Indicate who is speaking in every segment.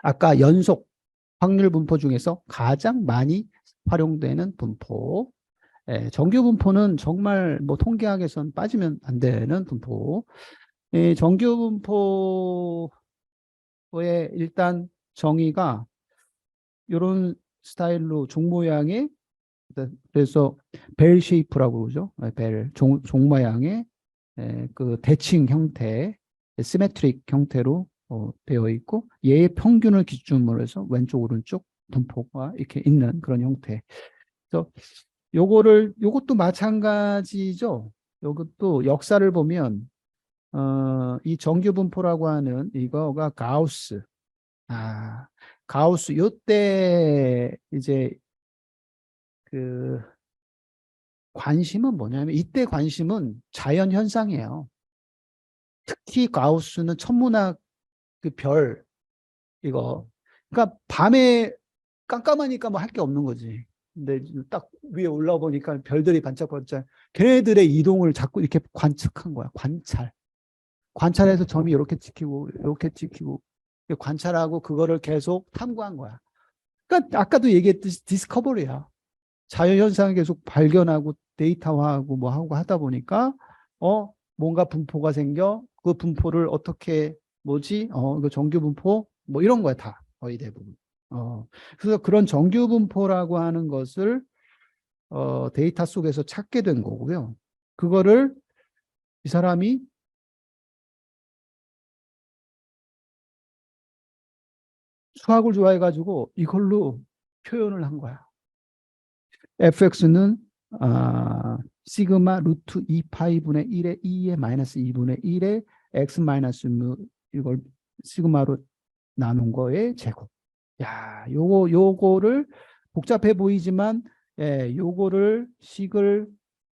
Speaker 1: 아까 연속 확률 분포 중에서 가장 많이 활용되는 분포. 정규 분포는 정말 뭐 통계학에선 빠지면 안 되는 분포. 정규 분포의 일단 정의가 이런 스타일로 종 모양의, 그래서 벨 쉐이프라고 그러죠. 벨 종 모양의 그 대칭 형태, 시메트릭 형태로 되어 있고, 얘의 평균을 기준으로 해서 왼쪽 오른쪽 분포가 이렇게 있는 그런 형태. 그래서 요것도 마찬가지죠. 요것도 역사를 보면 이 정규 분포라고 하는 이거가 가우스. 가우스 요때 이제 그 관심은 뭐냐면, 이때 관심은 자연 현상이에요. 특히 가우스는 천문학 그 별, 이거. 그러니까 밤에 깜깜하니까 뭐 할 게 없는 거지. 근데 딱 위에 올라와 보니까 별들이 반짝반짝. 걔네들의 이동을 자꾸 이렇게 관측한 거야. 관찰해서 점이 이렇게 찍히고 이렇게 찍히고 관찰하고 그거를 계속 탐구한 거야. 그러니까 아까도 얘기했듯이 디스커버리야. 자연현상을 계속 발견하고 데이터화하고 뭐 하고 하다 보니까 뭔가 분포가 생겨. 그 분포를 어떻게 뭐지? 그 정규 분포 뭐 이런 거야 다 거의 대부분. 그래서 그런 정규 분포라고 하는 것을 데이터 속에서 찾게 된 거고요. 그거를 이 사람이 수학을 좋아해가지고 이걸로 표현을 한 거야. fx는 시그마 루트 2파이분의 1에 2의 마이너스 2분의 1에 x 마이너스 무, 이걸 시그마로 나눈 거의 제곱. 야, 요거를 복잡해 보이지만, 요거를 식을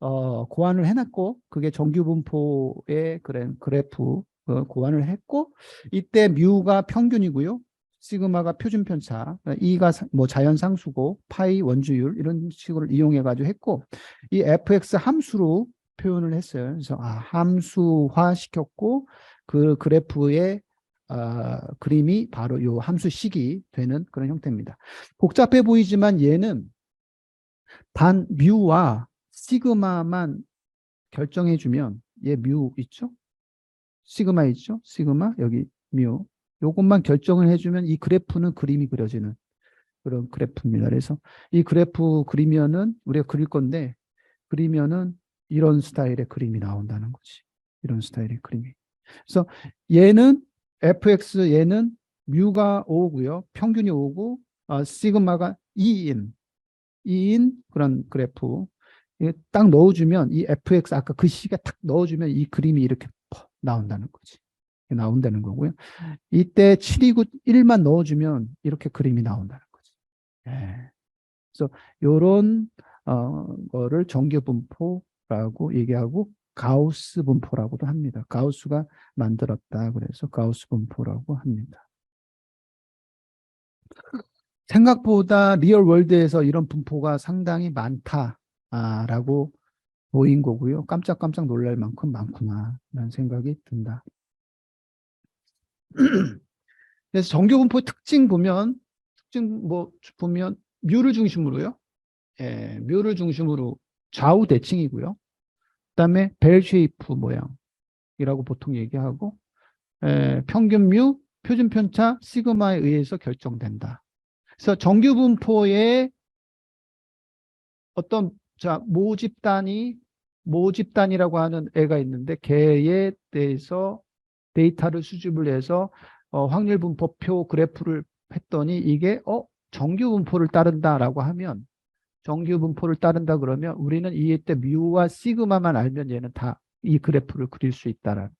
Speaker 1: 고안을 해놨고, 그게 정규분포의 그래프 고안을 했고, 이때 뮤가 평균이고요. 시그마가 표준 편차, E가 뭐 자연 상수고, 파이 원주율 이런 식으로 이용해 가지고 했고, 이 fx 함수로 표현을 했어요. 그래서 함수화 시켰고, 그 그래프의 그림이 바로 요 함수식이 되는 그런 형태입니다. 복잡해 보이지만 얘는 단 뮤와 시그마만 결정해 주면, 얘 뮤 있죠? 시그마 있죠? 시그마 여기 뮤. 요것만 결정을 해주면 이 그래프는 그림이 그려지는 그런 그래프입니다. 그래서 이 그래프 그리면은 우리가 그릴 건데, 그리면은 이런 스타일의 그림이 나온다는 거지. 이런 스타일의 그림이. 그래서 얘는 fx, 얘는 뮤가 5고요. 평균이 5고 시그마가 2인 그런 그래프. 딱 넣어주면 이 fx 아까 그 시계 딱 넣어주면 이 그림이 이렇게 나온다는 거지. 나온다는 거고요. 이때 729 1만 넣어주면 이렇게 그림이 나온다는 거지. 예. 그래서 요런 거를 정규 분포라고 얘기하고, 가우스 분포라고도 합니다. 가우스가 만들었다. 그래서 가우스 분포라고 합니다. 생각보다 리얼 월드에서 이런 분포가 상당히 많다라고 보인 거고요. 깜짝깜짝 놀랄 만큼 많구나 라는 생각이 든다. 그래서 정규 분포 특징 보면, 뮤를 중심으로요. 뮤를 중심으로 좌우 대칭이고요. 그다음에 벨 쉐이프 모양이라고 보통 얘기하고, 평균 뮤, 표준 편차, 시그마에 의해서 결정된다. 그래서 정규 분포의 어떤 모집단이라고 하는 애가 있는데, 걔에 대해서 데이터를 수집을 해서 확률 분포표 그래프를 했더니 이게 정규 분포를 따른다라고 하면, 정규 분포를 따른다 그러면 우리는 이때 뮤와 시그마만 알면 얘는 다 이 그래프를 그릴 수 있다라는.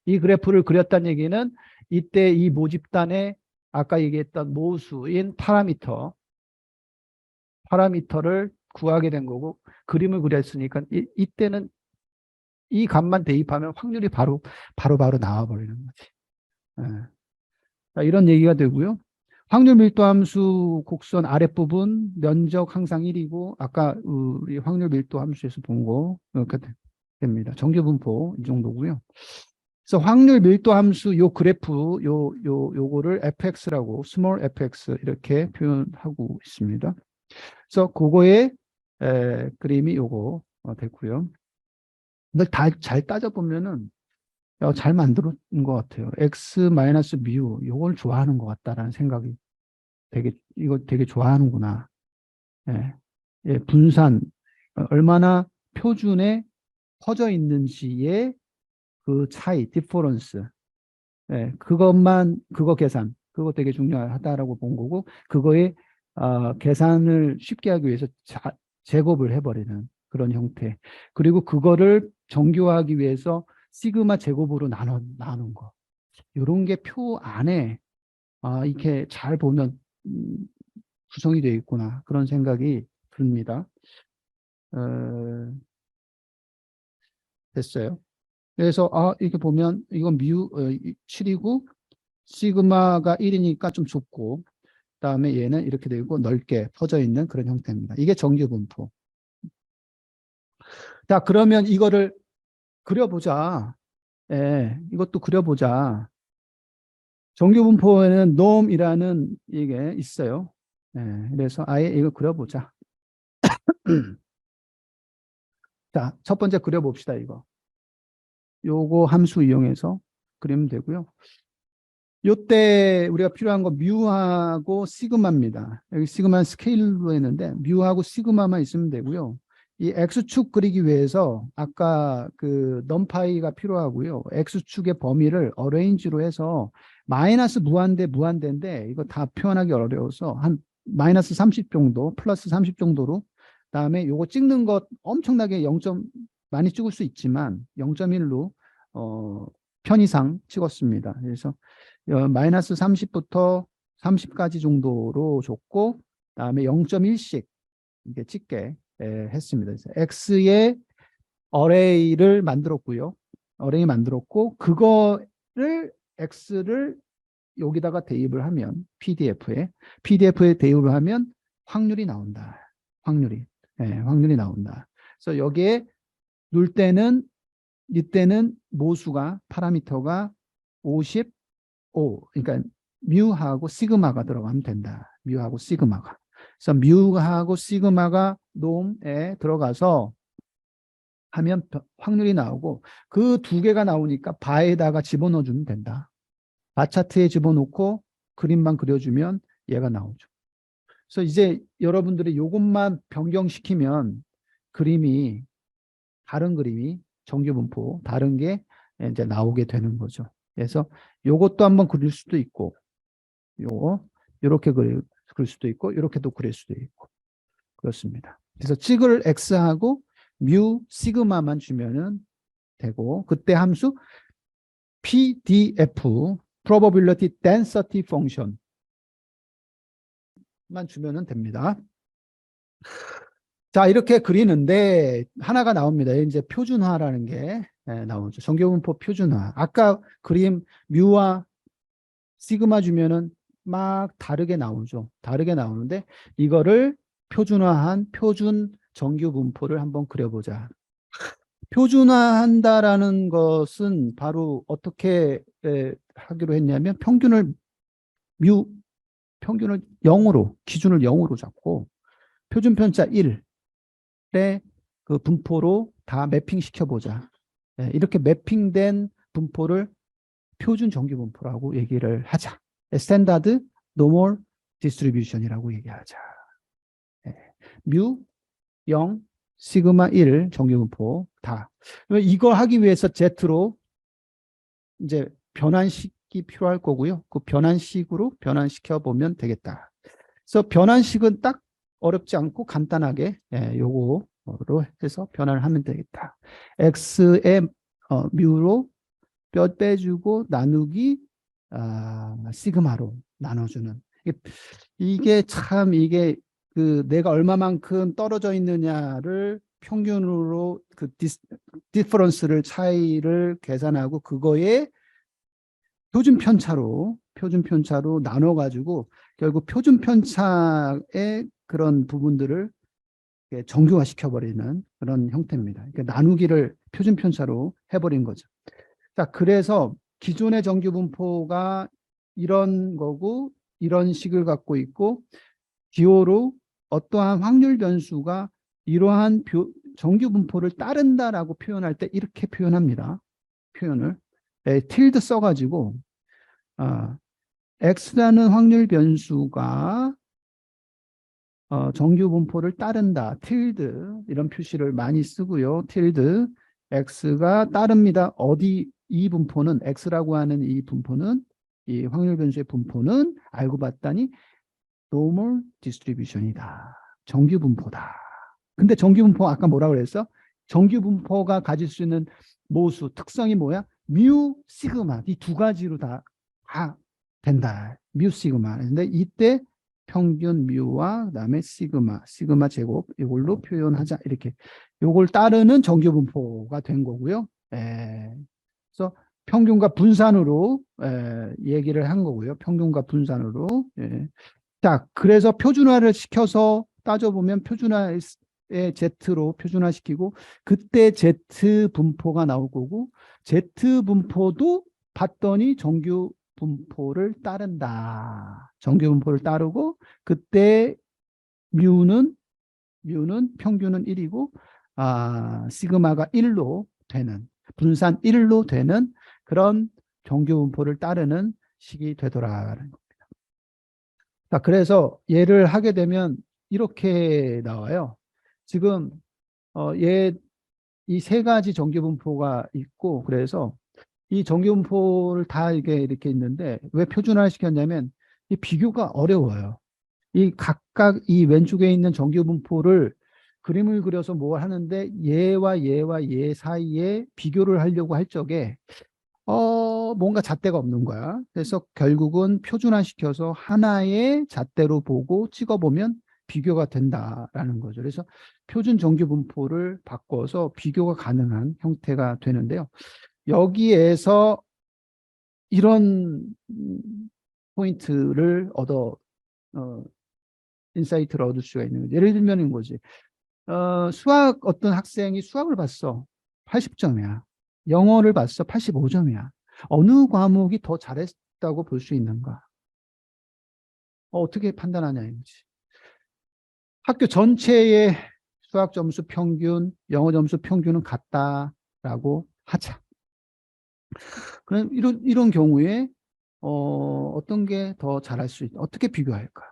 Speaker 1: 이 그래프를 그렸다는 얘기는 이때 이 모집단의 아까 얘기했던 모수인 파라미터를 구하게 된 거고, 그림을 그렸으니까 이때는 이 값만 대입하면 확률이 바로 나와버리는 거지. 이런 얘기가 되고요. 확률 밀도 함수 곡선 아랫부분 면적 항상 1이고, 아까 우리 확률 밀도 함수에서 본 거 이렇게 됩니다. 정규 분포 이 정도고요. 그래서 확률 밀도 함수 요 그래프 요거를 fx라고 small fx 이렇게 표현하고 있습니다. 그래서 그거의 그림이 요거 됐고요. 근데 잘 따져보면은 잘 만들었는 것 같아요. x 마이너스 뮤 요걸 좋아하는 것 같다라는 생각이 이거 되게 좋아하는구나. 예, 예, 분산 얼마나 표준에 퍼져 있는지의 그 차이, 디퍼런스. 예, 그거 계산, 그거 되게 중요하다라고 본 거고, 그거의 계산을 쉽게 하기 위해서 제곱을 해버리는 그런 형태. 그리고 그거를 정교화하기 위해서 시그마 제곱으로 나눈 거. 이런 게 표 안에 이렇게 잘 보면 구성이 되어 있구나. 그런 생각이 듭니다. 어, 됐어요. 그래서 이렇게 보면 이건 7이고 시그마가 1이니까 좀 좁고 그다음에 얘는 이렇게 되고 넓게 퍼져 있는 그런 형태입니다. 이게 정규 분포. 자, 그러면 이거를 그려보자. 예, 이것도 그려보자. 정규 분포에는 놈이라는 이게 있어요. 예, 그래서 아예 이거 그려보자. 자, 첫 번째 그려봅시다, 이거. 요거 함수 이용해서 그리면 되고요. 요때 우리가 필요한 거 뮤하고 시그마입니다. 여기 시그마는 스케일로 했는데 뮤하고 시그마만 있으면 되고요. 이 X축 그리기 위해서 아까 그 넘파이가 필요하고요. X축의 범위를 어레인지로 해서 마이너스 무한대인데 이거 다 표현하기 어려워서 한 마이너스 30 정도, 플러스 30 정도로 그다음에 요거 찍는 것 엄청나게 0점 많이 찍을 수 있지만 0.1로 편의상 찍었습니다. 그래서 마이너스 30부터 30까지 정도로 줬고 그다음에 0.1씩 이게 찍게 했습니다. 그래서 X의 어레이를 만들었고요. 어레이 만들었고 그거를 X를 여기다가 대입을 하면 PDF에 대입을 하면 확률이 나온다. 확률이 나온다. 그래서 여기에 눌 때는 이때는 모수가 파라미터가 55, 그러니까 뮤하고 시그마가 들어가면 된다. 뮤하고 시그마가. 그래서 뮤하고 시그마가 놈에 들어가서 하면 확률이 나오고 그 두 개가 나오니까 바에다가 집어넣어 주면 된다. 바 차트에 집어넣고 그림만 그려주면 얘가 나오죠. 그래서 이제 여러분들이 이것만 변경시키면 다른 그림이 정규 분포 다른 게 이제 나오게 되는 거죠. 그래서 요것도 한번 그릴 수도 있고 요렇게 그릴 수도 있고 이렇게도 그릴 수도 있고 그렇습니다. 그래서 찍을 x하고 뮤 시그마만 주면은 되고 그때 함수 PDF probability density function만 주면은 됩니다. 자, 이렇게 그리는데 하나가 나옵니다. 이제 표준화라는 게 나오죠. 정규분포 표준화. 아까 그림 뮤와 시그마 주면은 막 다르게 나오죠. 다르게 나오는데 이거를 표준화한 표준 정규분포를 한번 그려보자. 표준화한다라는 것은 바로 어떻게 하기로 했냐면 평균을 0으로 기준을 0으로 잡고 표준 편차 1의 그 분포로 다 매핑 시켜보자. 이렇게 매핑된 분포를 표준 정규 분포라고 얘기를 하자. 스탠다드 노멀 디스트리뷰션이라고 얘기하자. 뮤 0, 시그마 1 정규 분포 다. 이거 하기 위해서 Z로 이제 변환식이 필요할 거고요. 그 변환식으로 변환시켜 보면 되겠다. 그래서 변환식은 딱 어렵지 않고 간단하게 요거로 해서 변환을 하면 되겠다. X의 뮤로 뼈 빼주고 나누기 시그마로 나눠주는 이게 참 이게 그 내가 얼마만큼 떨어져 있느냐를 평균으로 그 디퍼런스를 차이를 계산하고 그거에 표준 편차로 나눠 가지고 결국 표준 편차의 그런 부분들을 정규화 시켜버리는 그런 형태입니다. 그러니까 나누기를 표준 편차로 해버린 거죠. 자, 그래서 기존의 정규 분포가 이런 거고 이런 식을 갖고 있고 기호로 어떠한 확률 변수가 이러한 정규 분포를 따른다라고 표현할 때 이렇게 표현합니다. 표현을 tilde 써가지고 x라는 확률 변수가 정규 분포를 따른다. tilde 이런 표시를 많이 쓰고요. tilde x가 따릅니다. 어디 이 분포는 x라고 하는 이 분포는 이 확률 변수의 분포는 알고 봤더니 normal distribution이다. 정규 분포다. 근데 정규 분포 아까 뭐라고 그랬어? 정규 분포가 가질 수 있는 모수 특성이 뭐야? 뮤 시그마 이 두 가지로 다 된다. 뮤 시그마. 근데 이때 평균 뮤와 그다음에 시그마 제곱 이걸로 표현하자 이렇게 요걸 따르는 정규 분포가 된 거고요. 그래서 평균과 분산으로 얘기를 한 거고요. 평균과 분산으로. 자, 그래서 표준화를 시켜서 따져보면 표준화의 Z로 표준화시키고 그때 Z 분포가 나올 거고 Z 분포도 봤더니 정규 분포를 따른다. 정규 분포를 따르고 그때 뮤는 평균은 1이고 시그마가 1로 되는 분산 1로 되는 그런 정규 분포를 따르는 식이 되더라라는 겁니다. 자, 그래서 얘를 하게 되면 이렇게 나와요. 지금 이 세 가지 정규 분포가 있고 그래서 이 정규 분포를 다 이렇게 있는데 왜 표준화 시켰냐면 이 비교가 어려워요. 이 각각 이 왼쪽에 있는 정규 분포를 그림을 그려서 뭘 하는데 얘와 얘 사이에 비교를 하려고 할 적에 뭔가 잣대가 없는 거야. 그래서 결국은 표준화시켜서 하나의 잣대로 보고 찍어보면 비교가 된다라는 거죠. 그래서 표준 정규 분포를 바꿔서 비교가 가능한 형태가 되는데요. 여기에서 이런 포인트를 인사이트를 얻을 수가 있는 거죠. 예를 들면 인 거지. 수학 어떤 학생이 수학을 봤어. 80점이야. 영어를 봤어. 85점이야. 어느 과목이 더 잘했다고 볼 수 있는가? 어떻게 판단하냐 이거지. 학교 전체의 수학 점수 평균, 영어 점수 평균은 같다라고 하자. 그럼 이런 경우에 어떤 게 더 잘할 수 있다? 어떻게 비교할까?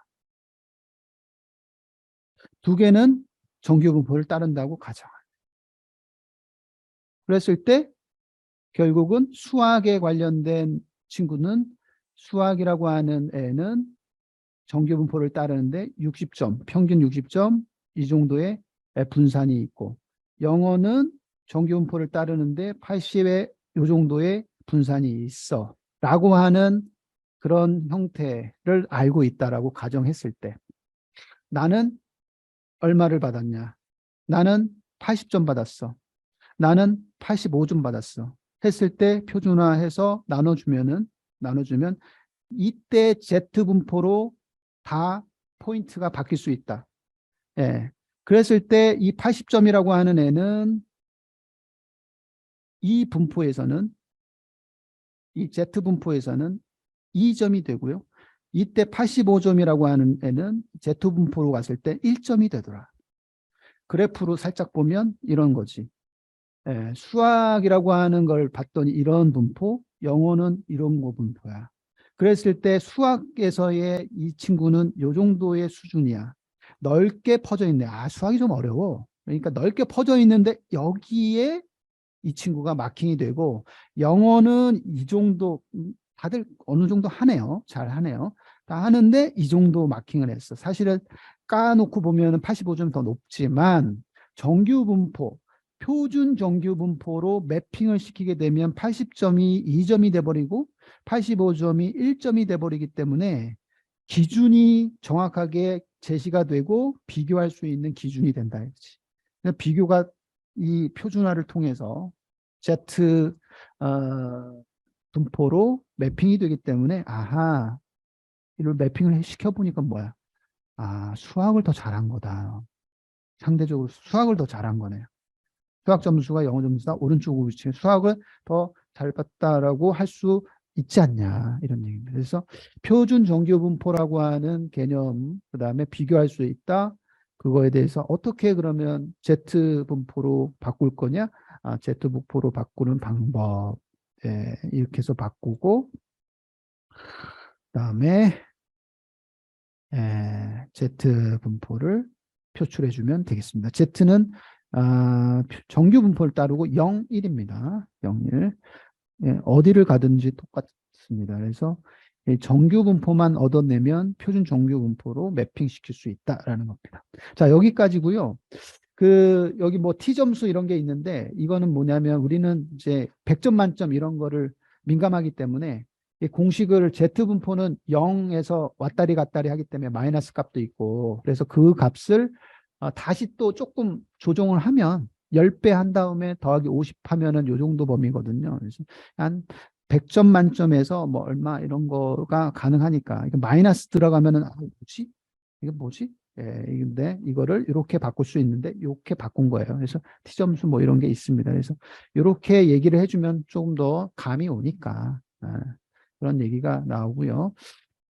Speaker 1: 두 개는 정규 분포를 따른다고 가정. 그랬을 때 결국은 수학에 관련된 친구는 수학이라고 하는 애는 정규 분포를 따르는데 60점, 평균 60점 이 정도의 분산이 있고 영어는 정규 분포를 따르는데 80의 이 정도의 분산이 있어 라고 하는 그런 형태를 알고 있다라고 가정했을 때 나는 얼마를 받았냐? 나는 80점 받았어. 나는 85점 받았어. 했을 때 표준화해서 나눠주면 이때 Z 분포로 다 포인트가 바뀔 수 있다. 예. 그랬을 때 이 80점이라고 하는 애는 이 분포에서는 이 Z 분포에서는 2점이 되고요. 이때 85점이라고 하는 애는 Z 분포로 갔을 때 1점이 되더라. 그래프로 살짝 보면 이런 거지. 수학이라고 하는 걸 봤더니 이런 분포, 영어는 이런 거 분포야. 그랬을 때 수학에서의 이 친구는 이 정도의 수준이야. 넓게 퍼져 있네. 수학이 좀 어려워. 그러니까 넓게 퍼져 있는데 여기에 이 친구가 마킹이 되고 영어는 이 정도 다들 어느 정도 하네요. 잘 하네요. 다 하는데 이 정도 마킹을 했어. 사실은 까놓고 보면 85점이 더 높지만 정규 분포 표준 정규 분포로 매핑을 시키게 되면 80점이 2점이 돼버리고 85점이 1점이 돼버리기 때문에 기준이 정확하게 제시가 되고 비교할 수 있는 기준이 된다. 비교가 이 표준화를 통해서 Z 분포로 매핑이 되기 때문에 이걸 매핑을 시켜보니까 뭐야? 수학을 더 잘한 거다. 상대적으로 수학을 더 잘한 거네요. 수학 점수가 영어 점수가 오른쪽으로 위치해 수학을 더 잘 봤다라고 할 수 있지 않냐 이런 얘기입니다. 그래서 표준 정규 분포라고 하는 개념, 그다음에 비교할 수 있다. 그거에 대해서 어떻게 그러면 Z 분포로 바꿀 거냐? Z 분포로 바꾸는 방법. 이렇게 해서 바꾸고 그다음에 Z 분포를 표출해 주면 되겠습니다. Z는 정규 분포를 따르고 0, 1입니다. 0, 1. 어디를 가든지 똑같습니다. 그래서 이 정규 분포만 얻어내면 표준 정규 분포로 매핑시킬 수 있다라는 겁니다. 자, 여기까지고요. 여기 뭐 T점수 이런 게 있는데 이거는 뭐냐면 우리는 이제 100점 만점 이런 거를 민감하기 때문에 이 공식을 Z분포는 0에서 왔다리 갔다리 하기 때문에 마이너스 값도 있고 그래서 그 값을 다시 또 조금 조정을 하면 10배 한 다음에 더하기 50 하면은 요 정도 범위거든요. 그래서 한 100점 만점에서 뭐 얼마 이런 거가 가능하니까 이거 마이너스 들어가면은 뭐지? 이게 뭐지? 근데 이거를 이렇게 바꿀 수 있는데 이렇게 바꾼 거예요. 그래서 T점수 뭐 이런 게 있습니다. 그래서 이렇게 얘기를 해주면 조금 더 감이 오니까 그런 얘기가 나오고요.